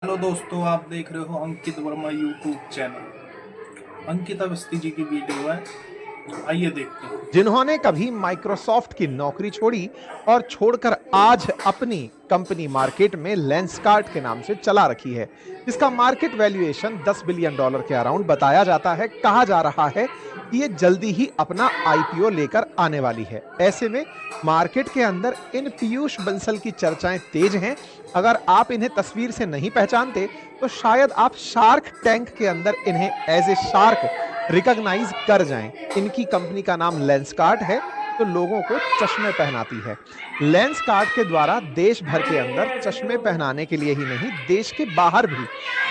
Hello दोस्तों, आप देख रहे हो अंकित वर्मा यूट्यूब चैनल। अंकित अवस्थी जी की वीडियो है, आइए देखते हैं। जिन्होंने कभी माइक्रोसॉफ्ट की नौकरी छोड़ी और छोड़कर आज अपनी कंपनी मार्केट में लेंसकार्ट के नाम से चला रखी है, जिसका मार्केट वैल्यूएशन $10 बिलियन के अराउंड बताया जाता है। कहा जा रहा है कि ये जल्दी ही अपना आईपीओ लेकर आने वाली है। ऐसे में मार्केट के अंदर इन पीयूष बंसल की चर्चाएं तेज हैं। अगर आप इन्हें तस्वीर से नहीं पहचानते तो शायद आप शार्क टैंक के अंदर इन्हें एज ए शार्क रिकॉग्नाइज कर जाएं। इनकी कंपनी का नाम लेंसकार्ट है, तो लोगों को चश्मे पहनाती है। लेंसकार्ट के द्वारा देश भर के अंदर चश्मे पहनाने के लिए ही नहीं, देश के बाहर भी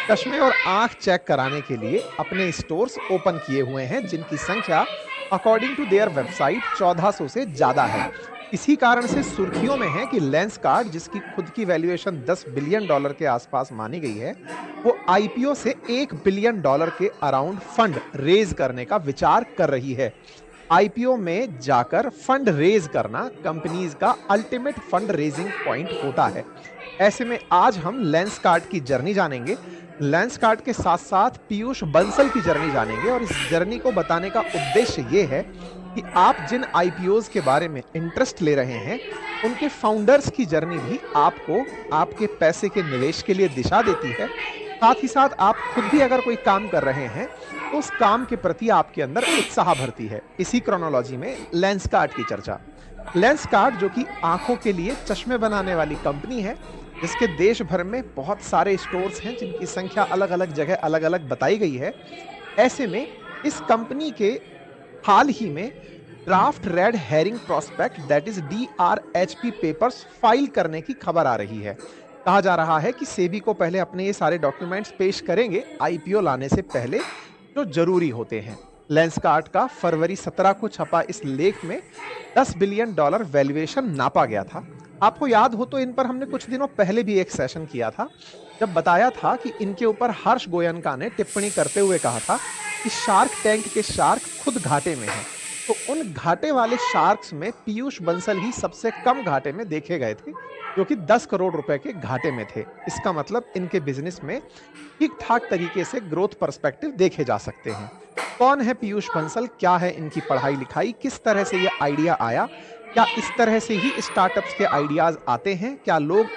चश्मे और आंख चेक कराने के लिए अपने स्टोर्स ओपन किए हुए हैं, जिनकी संख्या अकॉर्डिंग टू देयर वेबसाइट 1400 से ज्यादा है। इसी कारण से सुर्खियों में है कि लेंसकार्ट, जिसकी खुद की वैल्यूएशन $10 बिलियन के आसपास मानी गई है, वो आईपीओ से $1 बिलियन के अराउंड फंड रेज करने का विचार कर रही है। आईपीओ में जाकर फंड रेज करना कंपनीज का अल्टीमेट फंड रेजिंग पॉइंट होता है। ऐसे में आज हम लेंसकार्ट की जर्नी जानेंगे, लेंसकार्ट के साथ साथ पीयूष बंसल की जर्नी जानेंगे, और इस जर्नी को बताने का उद्देश्य ये है कि आप जिन आईपीओज के बारे में इंटरेस्ट ले रहे हैं, उनके फाउंडर्स की जर्नी भी आपको आपके पैसे के निवेश के लिए दिशा देती है। साथ ही साथ आप खुद भी अगर कोई काम कर रहे हैं तो उस काम के प्रति आपके अंदर उत्साह भरती है। इसी क्रोनोलॉजी में लेंसकार्ट की चर्चा। लेंसकार्ट, जो कि आंखों के लिए चश्मे बनाने वाली कंपनी है, जिसके देश भर में बहुत सारे स्टोर्स हैं, जिनकी संख्या अलग अलग जगह अलग अलग बताई गई है। ऐसे में इस कंपनी के हाल ही में draft red herring prospect, that is DRHP papers file करने की खबर आ रही है। कहा जा रहा है कि सेबी को पहले अपने ये सारे डॉक्यूमेंट्स पेश करेंगे आईपीओ लाने से पहले, जो जरूरी होते हैं। लेंसकार्ट का फरवरी 17 को छपा इस लेख में $10 बिलियन वैल्यूएशन नापा गया था। आपको याद हो तो इन पर हमने कुछ दिनों पहले भी एक सेशन किया था, जब बताया था कि इनके ऊपर हर्ष गोयनका ने टिप्पणी करते हुए कहा था कि शार्क टैंक के शार्क खुद घाटे में हैं। तो उन घाटे वाले शार्क्स में पीयूष बंसल ही सबसे कम घाटे में देखे गए थे, जो कि 10 करोड़ रुपए के घाटे में थे। इसका मतलब इनके बिजनेस में ठीक ठाक तरीके से ग्रोथ पर्सपेक्टिव देखे जा सकते हैं। कौन है पीयूष बंसल, क्या है इनकी पढ़ाई लिखाई, किस तरह से ये आइडिया आया, क्या इस तरह से ही स्टार्टअप्स के आइडियाज आते हैं, क्या लोग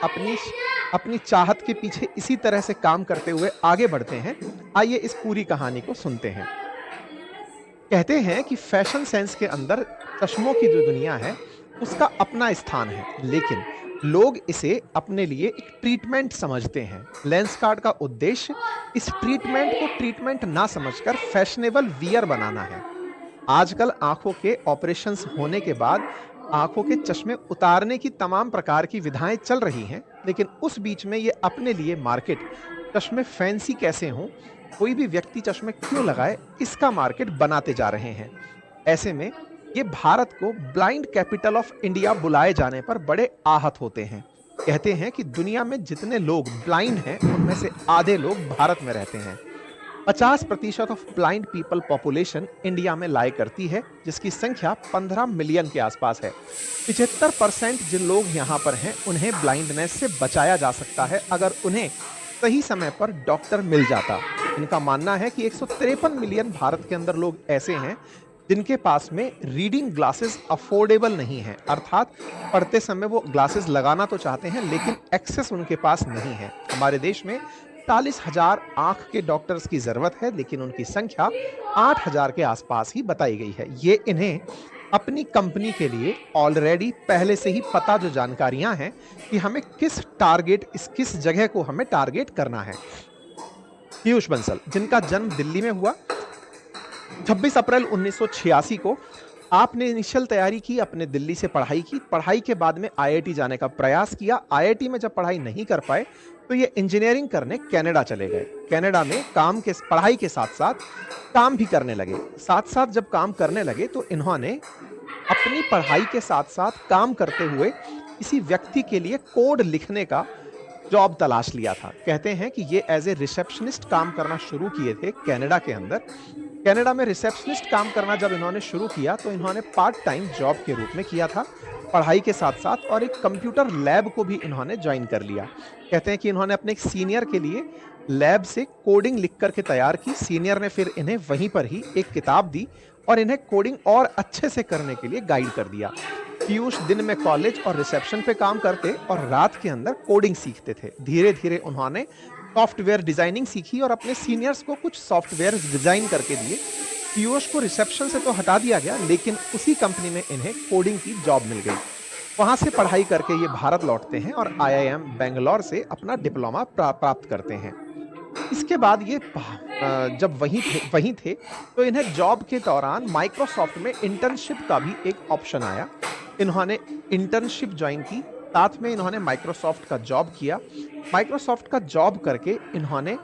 अपनी चाहत के पीछे इसी तरह से काम करते हुए आगे बढ़ते हैं? आइए इस पूरी कहानी को सुनते हैं। कहते हैं कि फैशन सेंस के अंदर चश्मों की जो दुनिया है, उसका अपना स्थान है, लेकिन लोग इसे अपने लिए एक ट्रीटमेंट समझते हैं। लेंसकार्ट का उद्देश्य इस ट्रीटमेंट को ट्रीटमेंट ना समझकर फैशनेबल वियर बनाना है। आजकल आंखों के ऑपरेशंस होने के बाद आंखों के चश्मे उतारने की तमाम प्रकार की विधाएं चल रही हैं, लेकिन उस बीच में ये अपने लिए मार्केट, चश्मे फैंसी कैसे हों, कोई भी व्यक्ति चश्मे क्यों लगाए, इसका मार्केट बनाते जा रहे हैं। ऐसे में ये भारत को ब्लाइंड कैपिटल ऑफ इंडिया बुलाए जाने पर बड़े आहत होते हैं। कहते हैं कि दुनिया में जितने लोग ब्लाइंड हैं, उनमें से आधे लोग भारत में रहते हैं। 50% of blind people population India में लाई करती है, जिसकी संख्या 15 मिलियन के आसपास है। 75% जिन लोग यहाँ पर हैं, उन्हें ब्लाइंडनेस से बचाया जा सकता है अगर उन्हें सही समय पर डॉक्टर मिल जाता। इनका मानना है कि 153 मिलियन भारत के अंदर लोग ऐसे हैं जिनके पास में रीडिंग ग्लासेस अफोर्डेबल नहीं है, अर्थात पढ़ते समय वो ग्लासेस लगाना तो चाहते हैं लेकिन एक्सेस उनके पास नहीं है। हमारे देश में 40,000 आंख के डॉक्टर्स की जरूरत है, लेकिन उनकी संख्या 8,000 के आसपास ही बताई गई है। ये इन्हें अपनी कंपनी के लिए ऑलरेडी पहले से ही पता जो जानकारियां हैं कि हमें किस जगह को हमें टारगेट करना है। पीयूष बंसल, जिनका जन्म दिल्ली में हुआ 26 अप्रैल 1986 को, आपने इनिशियल तैयारी की, अपने दिल्ली से पढ़ाई की। पढ़ाई के बाद में आईआईटी जाने का प्रयास किया। आईआईटी में जब पढ़ाई नहीं कर पाए तो ये इंजीनियरिंग करने कनाडा चले गए। कनाडा में पढ़ाई के साथ साथ काम भी करने लगे। साथ साथ जब काम करने लगे तो इन्होंने अपनी पढ़ाई के साथ साथ काम करते हुए किसी व्यक्ति के लिए कोड लिखने का जॉब तलाश लिया था। कहते हैं कि ये एज ए रिसेप्शनिस्ट काम करना शुरू किए थे कनाडा के अंदर। कनाडा में रिसेप्शनिस्ट काम करना जब इन्होंने शुरू किया तो इन्होंने पार्ट टाइम जॉब के रूप में किया था। पढ़ाई के साथ साथ और एक कंप्यूटर लैब को भी इन्होंने ज्वाइन कर लिया। कहते हैं कि इन्होंने अपने एक सीनियर के लिए लैब से कोडिंग लिख करके तैयार की। सीनियर ने फिर इन्हें वहीं पर ही एक किताब दी और इन्हें कोडिंग और अच्छे से करने के लिए गाइड कर दिया। पीयूष दिन में कॉलेज और रिसेप्शन पे काम करते और रात के अंदर कोडिंग सीखते थे। धीरे धीरे उन्होंने सॉफ्टवेयर डिजाइनिंग सीखी और अपने सीनियर्स को कुछ सॉफ्टवेयर डिजाइन करके दिए। पीयूष को रिसेप्शन से तो हटा दिया गया, लेकिन उसी कंपनी में इन्हें कोडिंग की जॉब मिल गई। वहां से पढ़ाई करके ये भारत लौटते हैं और आईआईएम बेंगलोर से अपना डिप्लोमा प्राप्त करते हैं। इसके बाद ये जब वहीं थे तो इन्हें जॉब के दौरान माइक्रोसॉफ्ट में इंटर्नशिप का भी एक ऑप्शन आया। इन्होंने इंटर्नशिप ज्वाइन की, साथ में इन्होंने माइक्रोसॉफ्ट का जॉब किया। माइक्रोसॉफ्ट का जॉब करके इन्होंने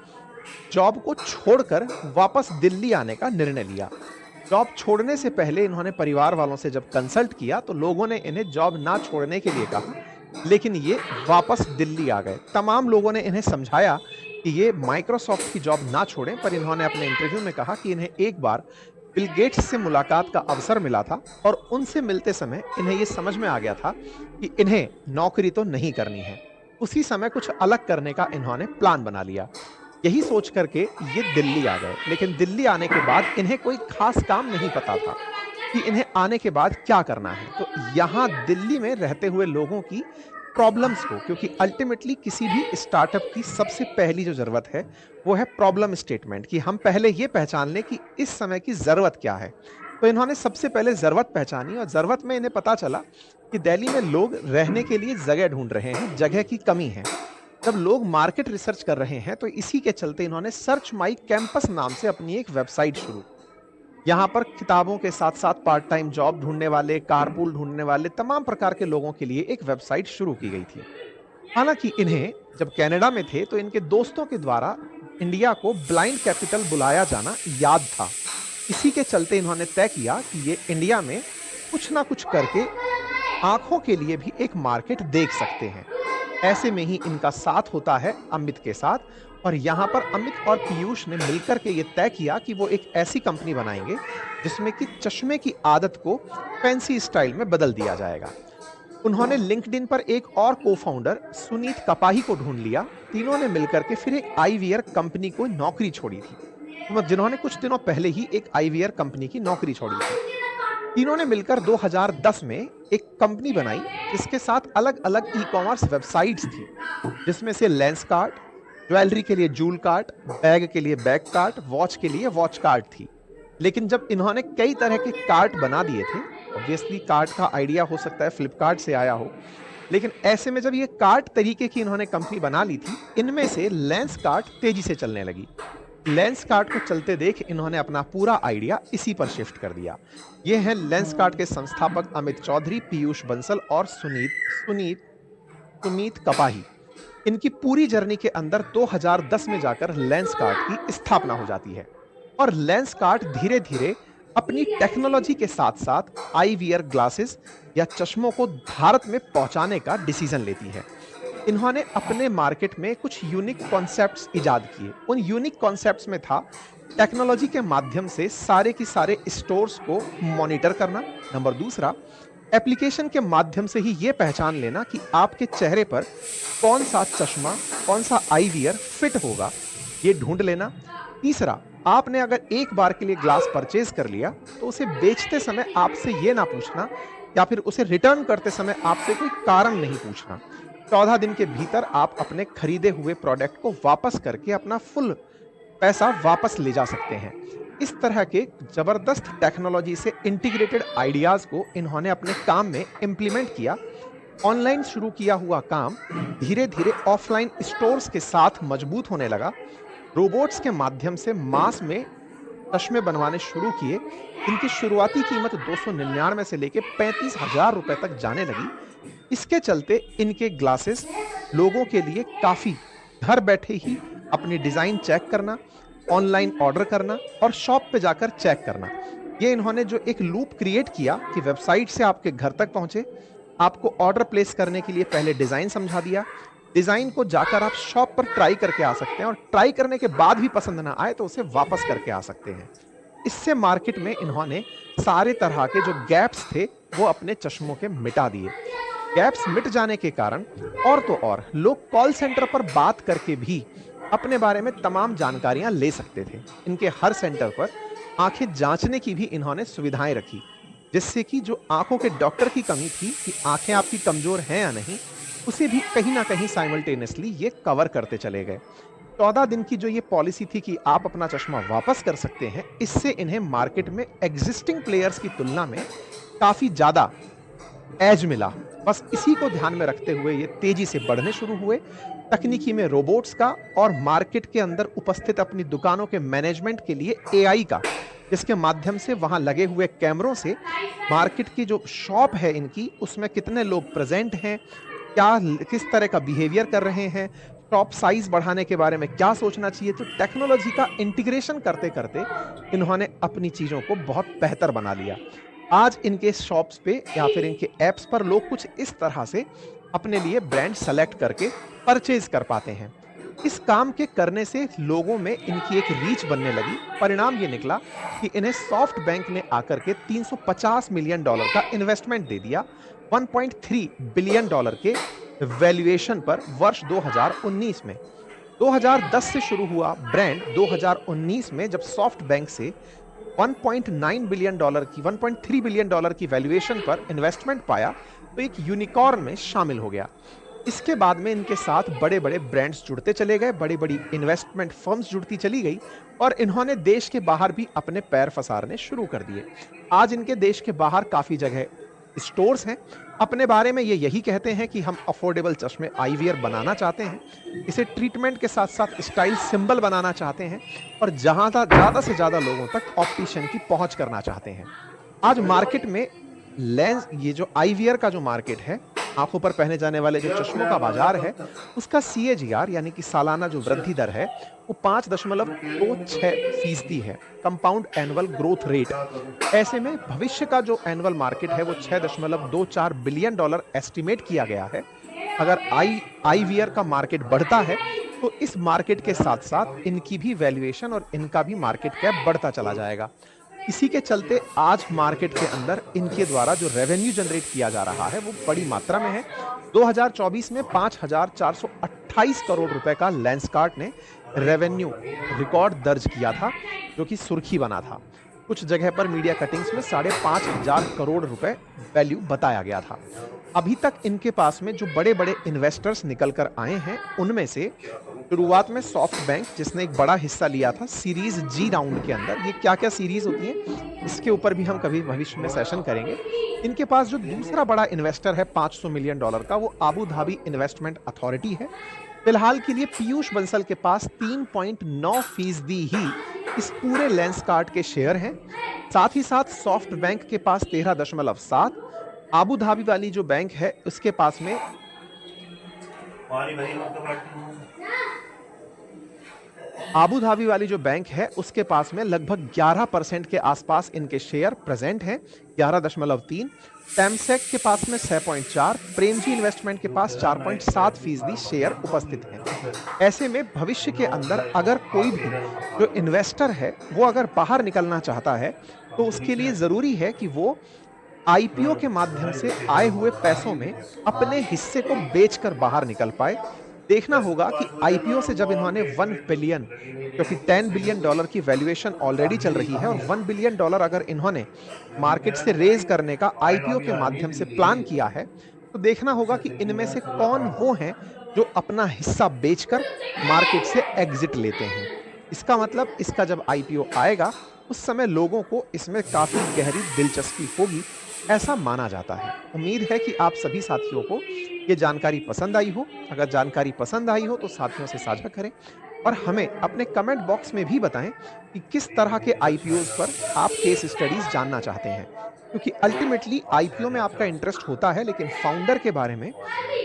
जॉब को छोड़कर वापस दिल्ली आने का निर्णय लिया। जॉब छोड़ने से पहले इन्होंने परिवार वालों से जब कंसल्ट किया तो लोगों ने इन्हें जॉब ना छोड़ने के लिए कहा, लेकिन ये वापस दिल्ली आ गए। तमाम लोगों ने इन्हें समझाया कि ये माइक्रोसॉफ्ट की जॉब ना छोड़ें, पर इन्होंने अपने इंटरव्यू में कहा कि इन्हें एक बार बिल गेट्स से मुलाकात का अवसर मिला था और उनसे मिलते समय इन्हें ये समझ में आ गया था कि इन्हें नौकरी तो नहीं करनी है। उसी समय कुछ अलग करने का इन्होंने प्लान बना लिया। यही सोच करके ये दिल्ली आ गए, लेकिन दिल्ली आने के बाद इन्हें कोई खास काम नहीं पता था कि इन्हें आने के बाद क्या करना है। तो यहाँ दिल्ली में रहते हुए लोगों की प्रॉब्लम्स को, क्योंकि अल्टीमेटली किसी भी स्टार्टअप की सबसे पहली जो जरूरत है वो है प्रॉब्लम स्टेटमेंट, कि हम पहले ये पहचान लें कि इस समय की जरूरत क्या है। तो इन्होंने सबसे पहले जरूरत पहचानी और जरूरत में इन्हें पता चला कि दिल्ली में लोग रहने के लिए जगह ढूंढ रहे हैं, जगह की कमी है। जब लोग मार्केट रिसर्च कर रहे हैं तो इसी के चलते इन्होंने सर्च माई कैंपस नाम से अपनी एक वेबसाइट शुरू। यहाँ पर किताबों के साथ साथ पार्ट टाइम जॉब ढूंढने वाले, कारपूल ढूंढने वाले, तमाम प्रकार के लोगों के लिए एक वेबसाइट शुरू की गई थी। हालांकि इन्हें जब कनाडा में थे तो इनके दोस्तों के द्वारा इंडिया को ब्लाइंड कैपिटल बुलाया जाना याद था। इसी के चलते इन्होंने तय किया कि ये इंडिया में कुछ ना कुछ करके आंखों के लिए भी एक मार्केट देख सकते हैं। ऐसे में ही इनका साथ होता है अमित के साथ, और यहाँ पर अमित और पीयूष ने मिलकर के ये तय किया कि वो एक ऐसी कंपनी बनाएंगे जिसमें कि चश्मे की आदत को फैंसी स्टाइल में बदल दिया जाएगा। उन्होंने लिंक्डइन पर एक और को-फाउंडर सुनीत कपाही को ढूंढ लिया। तीनों ने मिलकर के फिर एक आईवीआर कंपनी को नौकरी छोड़ी थी, जिन्होंने कुछ दिनों पहले ही एक आईवीआर कंपनी की नौकरी छोड़ी थी। तीनों ने मिलकर 2010 में एक कंपनी बनाई जिसके साथ अलग अलग ई कॉमर्स वेबसाइट्स थी, जिसमें से लेंस कार्ट, ज्वेलरी के लिए जूल कार्ट, बैग के लिए बैग कार्ट, वॉच के लिए वॉच कार्ट थी। लेकिन जब इन्होंने कई तरह के कार्ट बना दिए थे, ऑब्वियसली कार्ट का आइडिया हो सकता है फ्लिपकार्ट से आया हो, लेकिन ऐसे में जब ये कार्ट तरीके की इन्होंने कंपनी बना ली थी, इनमें से लेंस कार्ट तेजी से चलने लगी। लेंस कार्ट को चलते देख इन्होंने अपना पूरा आइडिया इसी पर शिफ्ट कर दिया। ये हैं लेंस कार्ट के संस्थापक अमित चौधरी, पीयूष बंसल और सुमीत कपाही। इनकी पूरी जर्नी के अंदर 2010 में जाकर लेंस कार्ट की स्थापना हो जाती है और लेंस कार्ट धीरे धीरे अपनी टेक्नोलॉजी के साथ साथ आईवीआर ग्लासेस या चश्मों को भारत में पहुंचाने का डिसीजन लेती है। इन्होंने अपने मार्केट में कुछ यूनिक कॉन्सेप्ट्स इजाद किए। उन यूनिक कॉन्सेप्ट्स में था टेक्नोलॉजी के माध्यम से सारे की सारे स्टोर्स को मॉनिटर करना। नंबर दूसरा, एप्लीकेशन के माध्यम से ही ये पहचान लेना कि आपके चेहरे पर कौन सा चश्मा, कौन सा आईवीआर फिट होगा, ये ढूंढ लेना। तीसरा, आपने अगर एक बार के लिए ग्लास परचेज कर लिया तो उसे बेचते समय आपसे ये ना पूछना या फिर उसे रिटर्न करते समय आपसे कोई कारण नहीं पूछना। 14 दिन के भीतर आप अपने खरीदे हुए प्रोडक्ट को वापस करके अपना फुल पैसा वापस ले जा सकते हैं। इस तरह के जबरदस्त टेक्नोलॉजी से इंटीग्रेटेड आइडियाज को इन्होंने अपने काम में इंप्लीमेंट किया। ऑनलाइन शुरू किया हुआ काम धीरे धीरे ऑफलाइन स्टोर्स के साथ मजबूत होने लगा। रोबोट्स के माध्यम से मास में चश्मे बनवाने शुरू किए। इनकी शुरुआती कीमत 299 से लेकर 35,000 रुपए तक जाने लगी। इसके चलते इनके ग्लासेस लोगों के लिए काफ़ी घर बैठे ही अपनी डिज़ाइन चेक करना, ऑनलाइन ऑर्डर करना और शॉप पे जाकर चेक करना, ये इन्होंने जो एक लूप क्रिएट किया कि वेबसाइट से आपके घर तक पहुंचे, आपको ऑर्डर प्लेस करने के लिए पहले डिज़ाइन समझा दिया, डिज़ाइन को जाकर आप शॉप पर ट्राई करके आ सकते हैं और ट्राई करने के बाद भी पसंद ना आए तो उसे वापस करके आ सकते हैं। इससे मार्केट में इन्होंने सारे तरह के जो गैप्स थे वो अपने चश्मों के मिटा दिए। गैप्स मिट जाने के कारण और तो और लोग कॉल सेंटर पर बात करके भी अपने बारे में तमाम जानकारियां ले सकते थे। इनके हर सेंटर पर आंखें जांचने की भी इन्होंने सुविधाएं रखी, जिससे कि जो आंखों के डॉक्टर की कमी थी कि आंखें आपकी कमजोर हैं या नहीं, उसे भी कहीं ना कहीं साइमल्टेनियसली ये कवर करते चले गए। 14 दिन की जो ये पॉलिसी थी कि आप अपना चश्मा वापस कर सकते हैं, इससे इन्हें मार्केट में एग्जिस्टिंग प्लेयर्स की तुलना में काफी ज्यादा एज मिला। बस इसी को ध्यान में रखते हुए ये तेजी से बढ़ने शुरू हुए। तकनीकी में रोबोट्स का और मार्केट के अंदर उपस्थित अपनी दुकानों के मैनेजमेंट के लिए एआई का, जिसके माध्यम से वहां लगे हुए कैमरों से मार्केट की जो शॉप है इनकी, उसमें कितने लोग प्रेजेंट हैं, क्या किस तरह का बिहेवियर कर रहे हैं, टॉप साइज बढ़ाने के बारे में क्या सोचना चाहिए। तो टेक्नोलॉजी का इंटीग्रेशन करते करते इन्होंने अपनी चीजों को बहुत बेहतर बना लिया। आज इनके शॉप्स पे या फिर इनके ऐप्स पर लोग कुछ इस तरह से अपने लिए ब्रांड सेलेक्ट करके परचेज कर पाते हैं। इस काम के करने से लोगों में इनकी एक रीच बनने लगी। परिणाम ये निकला कि इन्हें सॉफ्ट बैंक ने आकर के $350 मिलियन का इन्वेस्टमेंट दे दिया, $1.3 बिलियन के वैल्यूएशन पर वर्ष 2019 में। 2010 से शुरू हुआ ब्रांड 2019 में जब सॉफ्ट बैंक से 1.9 बिलियन की 1.3 बिलियन की वैल्यूएशन पर इन्वेस्टमेंट पाया, तो एक यूनिकॉर्न में शामिल हो गया। इसके बाद में इनके साथ बड़े बड़े ब्रांड्स जुड़ते चले गए, बड़ी बड़ी इन्वेस्टमेंट फर्म्स जुड़ती चली गई और इन्होंने देश के बाहर भी अपने पैर पसारने शुरू कर दिए। आज इनके देश के बाहर काफी जगह स्टोर्स हैं। अपने बारे में ये यही कहते हैं कि हम अफोर्डेबल चश्मे आईवीआर बनाना चाहते हैं, इसे ट्रीटमेंट के साथ साथ स्टाइल सिंबल बनाना चाहते हैं और जहां ज्यादा से ज्यादा लोगों तक ऑप्टिशियन की पहुंच करना चाहते हैं। आज मार्केट में लेंस, ये जो आईवीआर का जो मार्केट है, आंखों पर पहने जाने वाले जो चश्मों का बाजार है, उसका सीएजीआर यानी कि सालाना जो वृद्धि दर है वो 5.26% है, कंपाउंड एनुअल ग्रोथ रेट। ऐसे में भविष्य का जो एनुअल मार्केट है वो $6.24 बिलियन एस्टिमेट किया गया है। अगर आईवीआर का मार्केट बढ़ता है तो इस मार्केट के साथ साथ इनकी भी वैल्यूएशन और इनका भी मार्केट कैप बढ़ता चला जाएगा। इसी के चलते आज मार्केट के अंदर इनके द्वारा जो रेवेन्यू जनरेट किया जा रहा है वो बड़ी मात्रा में है। 2024 में 5,428 करोड़ रुपए का लेंसकार्ट ने रेवेन्यू रिकॉर्ड दर्ज किया था, जो कि सुर्खी बना था। कुछ जगह पर मीडिया कटिंग्स में 5,500 करोड़ रुपए वैल्यू बताया गया था। अभी तक इनके पास में जो बड़े बड़े इन्वेस्टर्स निकल कर आए हैं, उनमें से शुरुआत में सॉफ्ट बैंक, जिसने एक बड़ा हिस्सा लिया था सीरीज जी राउंड के अंदर। ये क्या क्या सीरीज होती है इसके ऊपर भी हम कभी भविष्य में सेशन करेंगे। इनके पास जो दूसरा बड़ा इन्वेस्टर है $500 मिलियन का, वो आबू धाबी इन्वेस्टमेंट अथॉरिटी है। फिलहाल के लिए पीयूष बंसल के पास 3.9% ही इस पूरे लेंसकार्ट के शेयर हैं। साथ ही साथ सॉफ्ट बैंक के पास 13.7, आबू धाबी वाली जो बैंक है उसके पास में आबू धाबी वाली जो बैंक है उसके पास में लगभग 11% के आसपास इनके शेयर प्रेजेंट हैं, 11.3। टेमसेक के पास में 6.4, प्रेमजी इन्वेस्टमेंट के पास 4.7% शेयर उपस्थित हैं। ऐसे में भविष्य के अंदर अगर कोई भी जो इन्वेस्टर है वो अगर बाहर निकलना चाहता है तो उसके लिए जरूरी है कि वो आईपीओ के माध्यम से आए हुए पैसों में अपने हिस्से को बेचकर बाहर निकल पाए। देखना होगा कि आईपीओ से जब इन्होंने 1 बिलियन, क्योंकि $10 बिलियन की वैल्यूएशन ऑलरेडी चल रही है, और $1 बिलियन अगर इन्होंने मार्केट से रेज करने का आईपीओ के माध्यम से प्लान किया है, तो देखना होगा कि इनमें से कौन वो हैं जो अपना हिस्सा बेचकर मार्केट से एग्जिट लेते हैं। इसका मतलब इसका जब आईपीओ आएगा उस समय लोगों को इसमें काफी गहरी दिलचस्पी होगी, ऐसा माना जाता है। उम्मीद है कि आप सभी साथियों को ये जानकारी पसंद आई हो। अगर जानकारी पसंद आई हो तो साथियों से साझा करें और हमें अपने कमेंट बॉक्स में भी बताएं कि किस तरह के आईपीओज पर आप केस स्टडीज जानना चाहते हैं, क्योंकि अल्टीमेटली आईपीओ में आपका इंटरेस्ट होता है, लेकिन फाउंडर के बारे में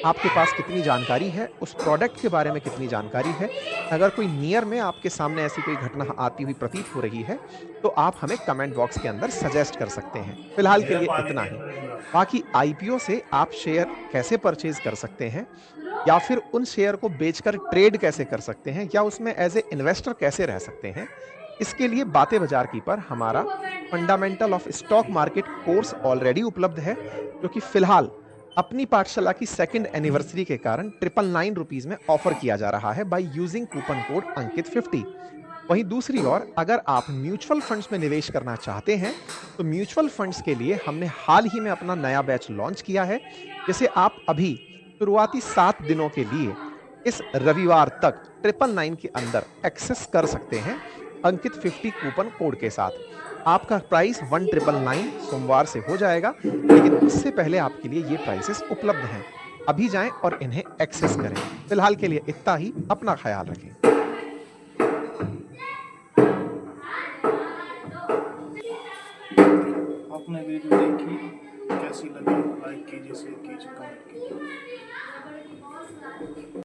आपके पास कितनी जानकारी है, उस प्रोडक्ट के बारे में कितनी जानकारी है। अगर कोई नियर में आपके सामने ऐसी कोई घटना आती हुई प्रतीत हो रही है तो आप हमें कमेंट बॉक्स के अंदर सजेस्ट कर सकते हैं। फिलहाल के लिए इतना ही। बाकी आईपीओ से आप शेयर कैसे परचेज कर सकते हैं, या फिर उन शेयर को बेचकर ट्रेड कैसे कर सकते हैं, या उसमें एज ए इन्वेस्टर कैसे रह सकते हैं, इसके लिए बातें बाजार की पर हमारा fundamental of stock market course already उपलब्ध है, जो कि फिलहाल अपनी पाठशाला की सेकंड एनिवर्सरी के कारण 999 में ऑफर किया जा रहा है बाय यूजिंग कूपन कोड अंकित50। वहीं दूसरी ओर अगर आप म्यूचुअल फंड्स में निवेश करना चाहते हैं तो म्यूचुअल फंड्स के लिए हमने हाल ही में अपना नया बैच लॉन्च किया है, जिसे आप अभी शुरुआती 7 दिनों के लिए इस रविवार तक 999 के अंदर एक्सेस कर सकते हैं अंकित50 कूपन कोड के साथ। आपका प्राइस 1999 सोमवार से हो जाएगा, लेकिन उससे पहले आपके लिए ये प्राइसेस उपलब्ध हैं। अभी जाएं और इन्हें एक्सेस करें। फिलहाल के लिए इतना ही। अपना ख्याल रखें। आपने वीडियो देखी, कैसी लगी? लाइक कीजिए, शेयर कीजिए, कमेंट कीजिए।